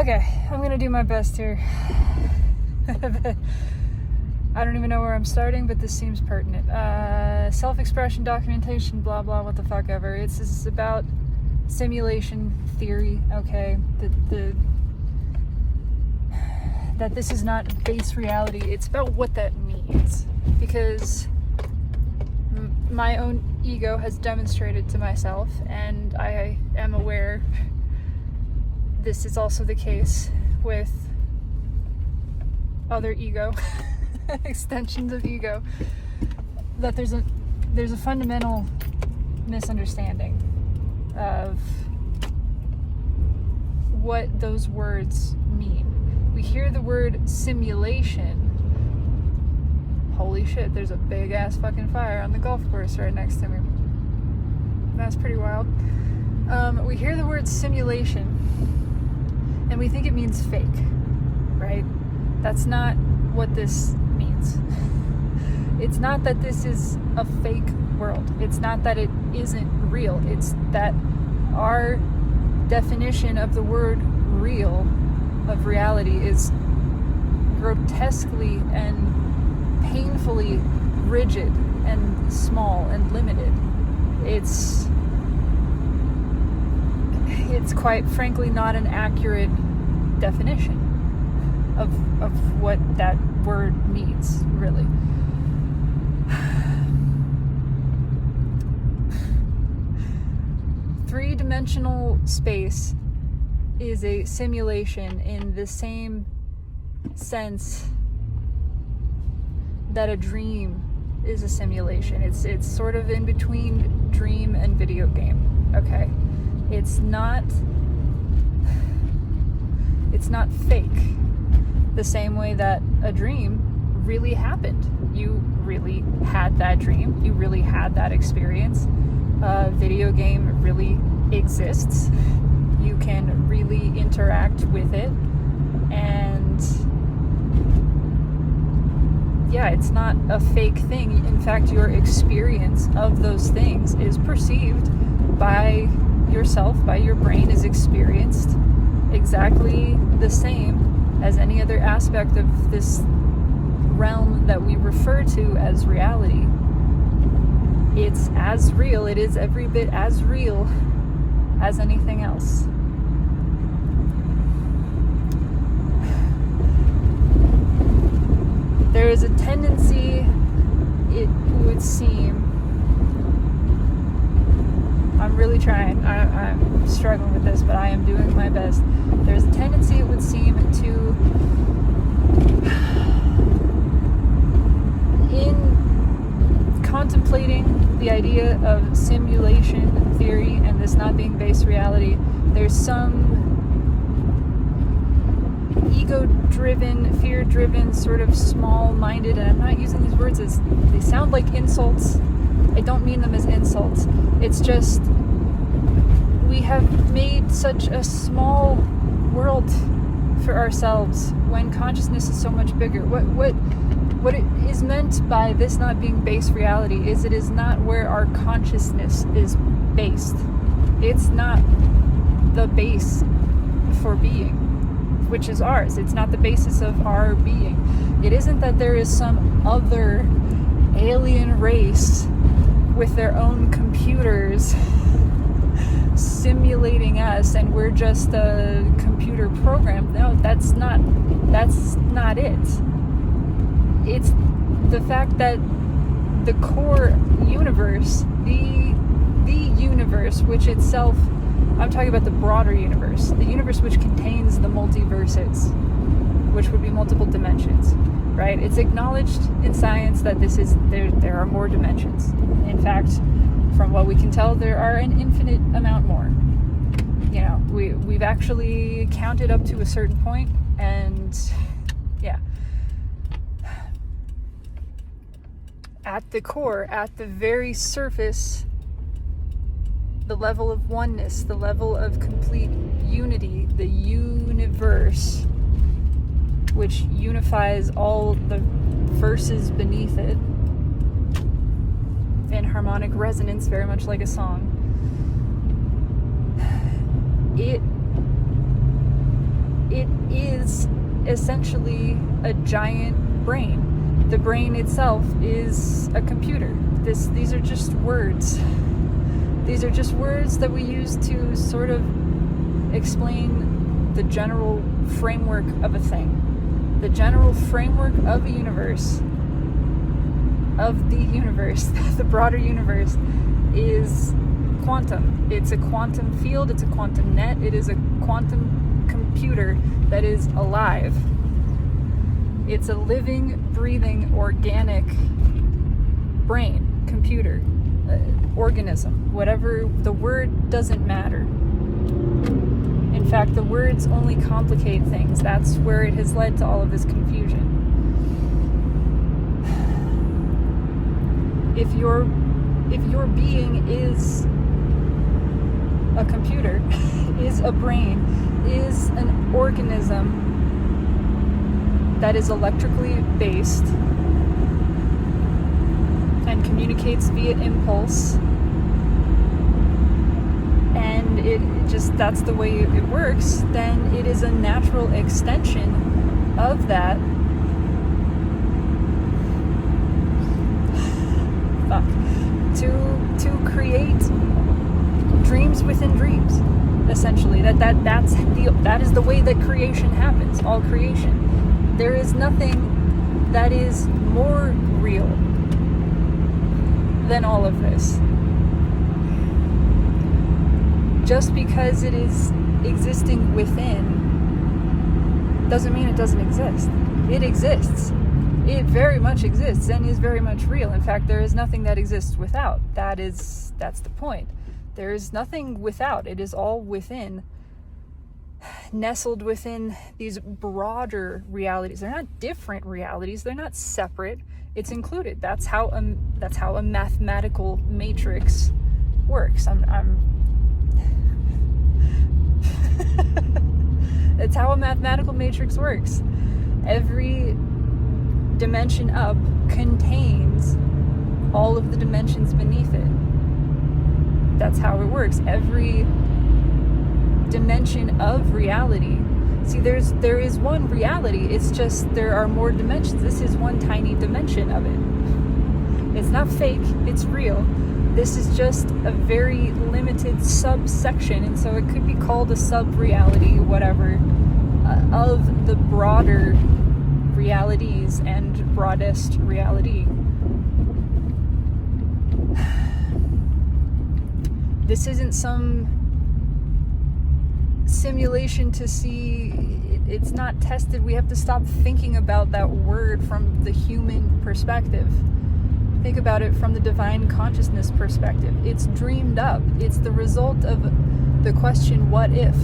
Okay, I'm gonna do my best here. I don't even know where I'm starting, but this seems pertinent. Self-expression, documentation, blah blah, what the fuck ever. This is about simulation theory, okay? That this is not base reality. It's about what that means. Because my own ego has demonstrated to myself, and I am aware this is also the case with other ego, extensions of ego, that there's a fundamental misunderstanding of what those words mean. We hear the word simulation. Holy shit, there's a big ass fucking fire on the golf course right next to me. That's pretty wild. We hear the word simulation and we think it means fake, right? That's not what this means. It's not that this is a fake world. It's not that it isn't real. It's that our definition of the word real, of reality, is grotesquely and painfully rigid and small and limited. It's quite frankly not an accurate definition of what that word means, really. Three-dimensional space is a simulation in the same sense that a dream is a simulation. It's sort of in between dream and video game, okay? It's not fake. The same way that a dream really happened. You really had that dream. You really had that experience. A video game really exists. You can really interact with it. And yeah, it's not a fake thing. In fact, your experience of those things is perceived by yourself, by your brain, is experienced exactly the same as any other aspect of this realm that we refer to as reality. It's as real, it is every bit as real as anything else. There is a tendency, it would seem, I'm really trying, I'm struggling with this, but I am doing my best. There's a tendency, it would seem, to, in contemplating the idea of simulation theory and this not being base reality, there's some ego-driven, fear-driven, sort of small-minded, and I'm not using these words as, they sound like insults. I don't mean them as insults. It's just, we have made such a small world for ourselves when consciousness is so much bigger. What it is meant by this not being base reality is it is not where our consciousness is based. It's not the base for being, which is ours. It's not the basis of our being. It isn't that there is some other alien race with their own computers simulating us and we're just a computer program. No, that's not it. It's the fact that the core universe, the universe, which itself, I'm talking about the broader universe, the universe which contains the multiverses, which would be multiple dimensions, right? It's acknowledged in science that there are more dimensions. In fact, from what we can tell, there are an infinite amount more. You know, we've actually counted up to a certain point, and yeah. At the core, at the very surface, the level of oneness, the level of complete unity, the universe, which unifies all the verses beneath it in harmonic resonance, very much like a song. is essentially a giant brain. The brain itself is a computer. These are just words. These are just words that we use to sort of explain the general framework of a thing. The general framework of a universe, of the universe, the broader universe, is quantum. It's a quantum field, it's a quantum net, it is a quantum computer that is alive. It's a living, breathing, organic brain, computer, organism, whatever. The word doesn't matter. In fact, the words only complicate things. That's where it has led to all of this confusion. If your being is a computer, is a brain, is an organism that is electrically based and communicates via impulse, and it just, that's the way it works, then it is a natural extension of that. To create dreams within dreams, essentially. That is the way that creation happens. All creation. There is nothing that is more real than all of this. Just because it is existing within doesn't mean it doesn't exist. It exists. It very much exists and is very much real. In fact, there is nothing that exists without. That's the point. There is nothing without. It is all within, nestled within these broader realities. They're not different realities. They're not separate. It's included. That's how a mathematical matrix works. It's how a mathematical matrix works. Every dimension up contains all of the dimensions beneath it. That's how it works. Every dimension of reality. See, there is one reality. It's just there are more dimensions. This is one tiny dimension of it. It's not fake. It's real. This is just a very limited subsection, and so it could be called a sub-reality, whatever, of the broader realities and broadest reality. This isn't some simulation to see. It's not tested. We have to stop thinking about that word from the human perspective. Think about it from the divine consciousness perspective. It's dreamed up. It's the result of the question, what if?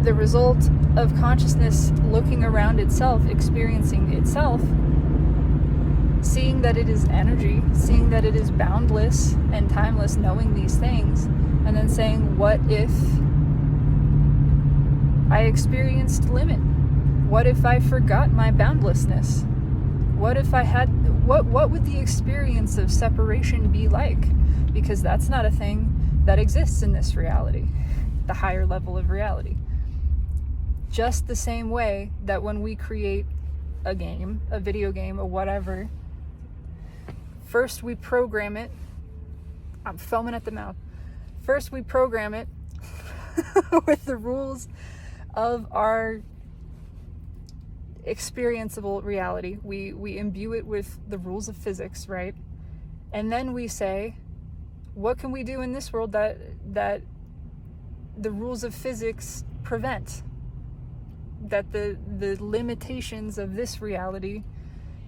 The result of consciousness looking around itself, experiencing itself, seeing that it is energy, seeing that it is boundless and timeless, knowing these things, and then saying, what if I experienced limit? What if I forgot my boundlessness? What if I had, what would the experience of separation be like? Because that's not a thing that exists in this reality, the higher level of reality. Just the same way that when we create a game, a video game, or whatever, first we program it. I'm foaming at the mouth. First we program it with the rules of our experienceable reality. We imbue it with the rules of physics, right? And then we say, what can we do in this world that the rules of physics prevent? That the limitations of this reality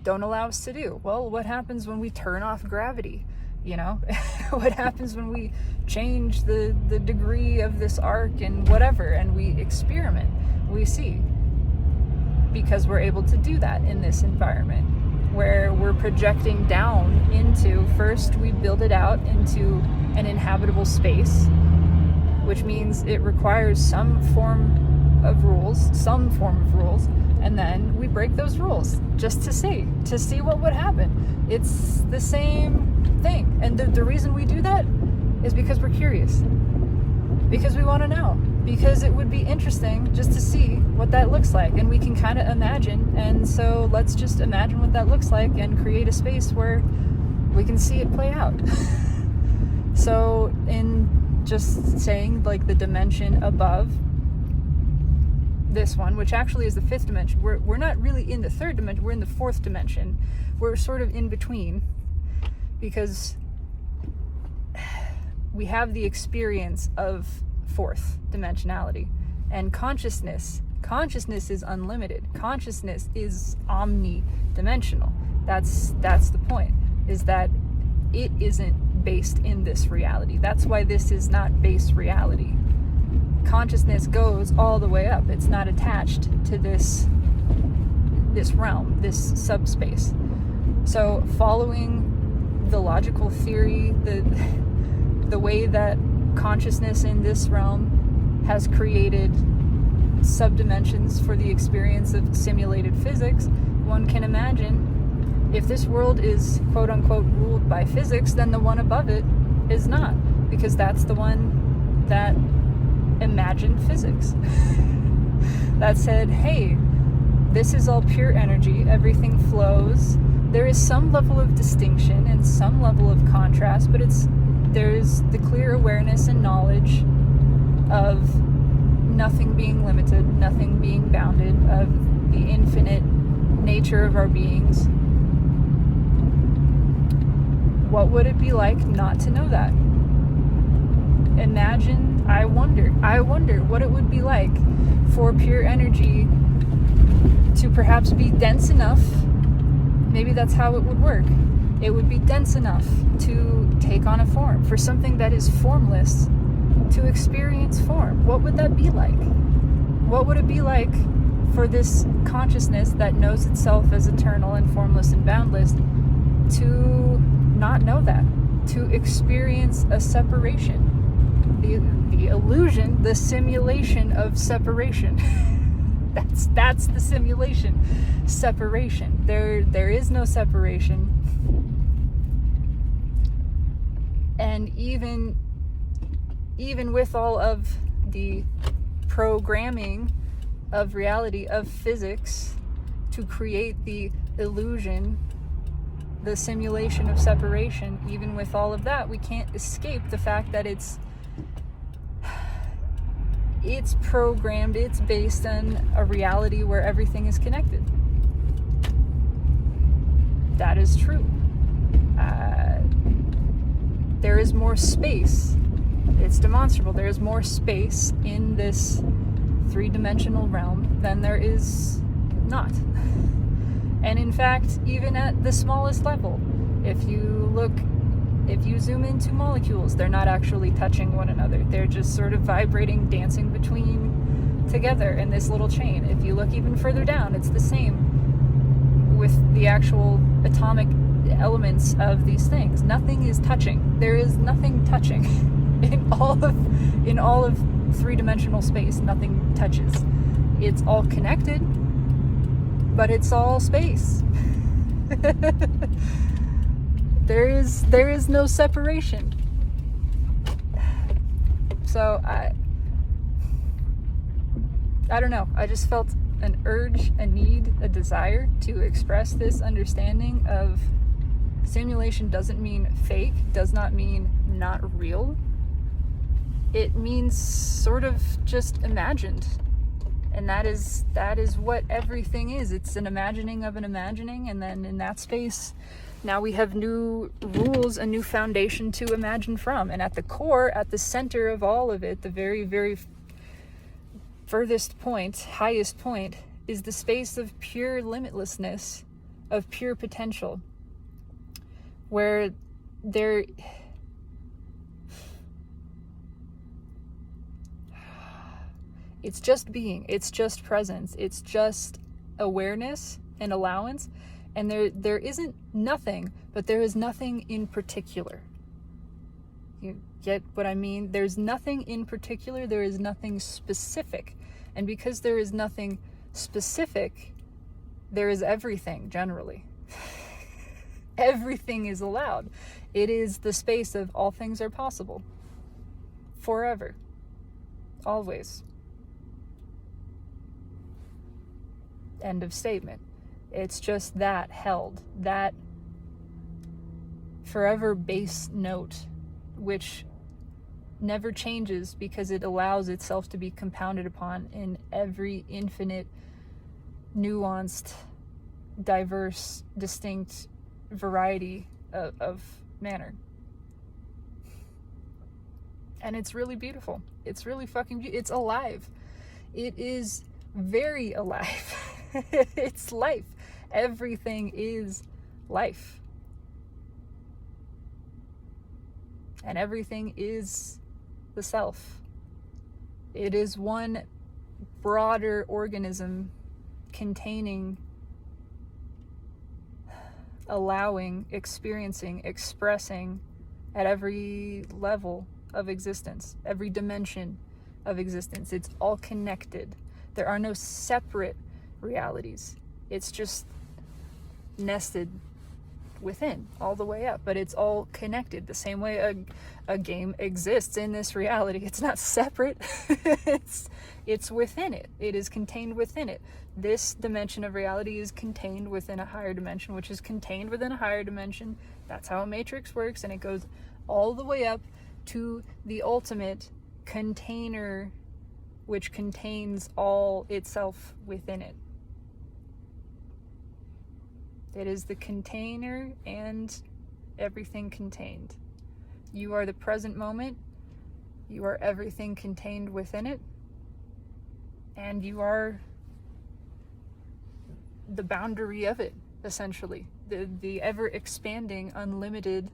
don't allow us to do? Well, what happens when we turn off gravity? You know, what happens when we change the degree of this arc and whatever, and we experiment, we see. Because we're able to do that in this environment where we're projecting down into, first we build it out into an inhabitable space, which means it requires some form of rules, and then we break those rules just to see what would happen. It's the same thing. And the reason we do that is because we're curious. Because we want to know. because it would be interesting just to see what that looks like, and we can kind of imagine. And so let's just imagine what that looks like and create a space where we can see it play out. So in just saying like the dimension above this one, which actually is the fifth dimension, we're not really in the third dimension, we're in the fourth dimension. We're sort of in between, because we have the experience of fourth dimensionality, and consciousness is unlimited. Consciousness is omnidimensional. That's the point, is that it isn't based in this reality. That's why this is not base reality. Consciousness goes all the way up. It's not attached to this realm, this subspace. So following the logical theory, the way that consciousness in this realm has created subdimensions for the experience of simulated physics, one can imagine if this world is quote unquote ruled by physics, then the one above it is not, because that's the one that imagined physics. That said, hey, this is all pure energy, everything flows. There is some level of distinction and some level of contrast, but there's the clear awareness and knowledge of nothing being limited, nothing being bounded, of the infinite nature of our beings. What would it be like not to know that? Imagine, I wonder what it would be like for pure energy to perhaps be dense enough. Maybe that's how it would work. It would be dense enough to take on a form, for something that is formless to experience form. What would that be like? What would it be like for this consciousness that knows itself as eternal and formless and boundless to not know that, to experience a separation, the illusion, the simulation of separation. That's the simulation. Separation. There is no separation. And even with all of the programming of reality, of physics, to create the illusion, the simulation of separation, even with all of that, we can't escape the fact that it's programmed, it's based on a reality where everything is connected. That is true. There is more space. It's demonstrable. There is more space in this three-dimensional realm than there is not. And in fact, even at the smallest level, if you zoom into molecules, they're not actually touching one another. They're just sort of vibrating, dancing between together in this little chain. If you look even further down, it's the same with the actual atomic elements of these things. Nothing is touching. There is nothing touching in all of three-dimensional space. Nothing touches. It's all connected, but it's all space. There is no separation. So I don't know. I just felt an urge, a need, a desire to express this understanding of simulation doesn't mean fake, does not mean not real. It means sort of just imagined. And that is what everything is. It's an imagining of an imagining, and then in that space, now we have new rules, a new foundation to imagine from. And at the core, at the center of all of it, the very, very furthest point, highest point, is the space of pure limitlessness, of pure potential, where there... It's just being, it's just presence, it's just awareness and allowance, and there isn't nothing, but there is nothing in particular. You get what I mean? There's nothing in particular, there is nothing specific. And because there is nothing specific, there is everything, generally. Everything is allowed. It is the space of all things are possible. Forever. Always. End of statement. It's just that held, that forever bass note, which never changes because it allows itself to be compounded upon in every infinite, nuanced, diverse, distinct variety of manner. And it's really beautiful. It's really fucking beautiful. It's alive. It is very alive. It's life. Everything is life. And everything is the self. It is one broader organism containing, allowing, experiencing, expressing at every level of existence, every dimension of existence. It's all connected. There are no separate realities. It's just nested within, all the way up, but it's all connected the same way a game exists in this reality. It's not separate. it's within it. It is contained within it. This dimension of reality is contained within a higher dimension, which is contained within a higher dimension. That's how a matrix works, and it goes all the way up to the ultimate container, which contains all itself within it. It is the container and everything contained. You are the present moment. You are everything contained within it. And you are the boundary of it, essentially. The ever-expanding, unlimited,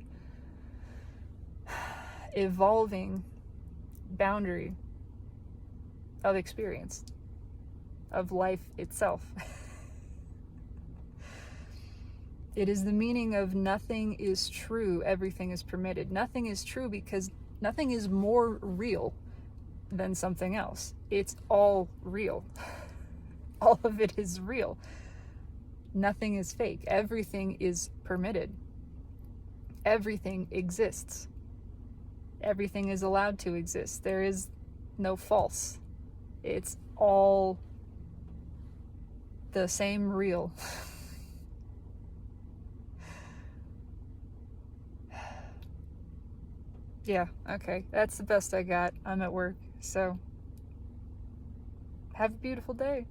evolving boundary of experience, of life itself. It is the meaning of nothing is true, everything is permitted. Nothing is true because nothing is more real than something else. It's all real. All of it is real. Nothing is fake. Everything is permitted. Everything exists. Everything is allowed to exist. There is no false. It's all the same real. Yeah, okay. That's the best I got. I'm at work, so have a beautiful day.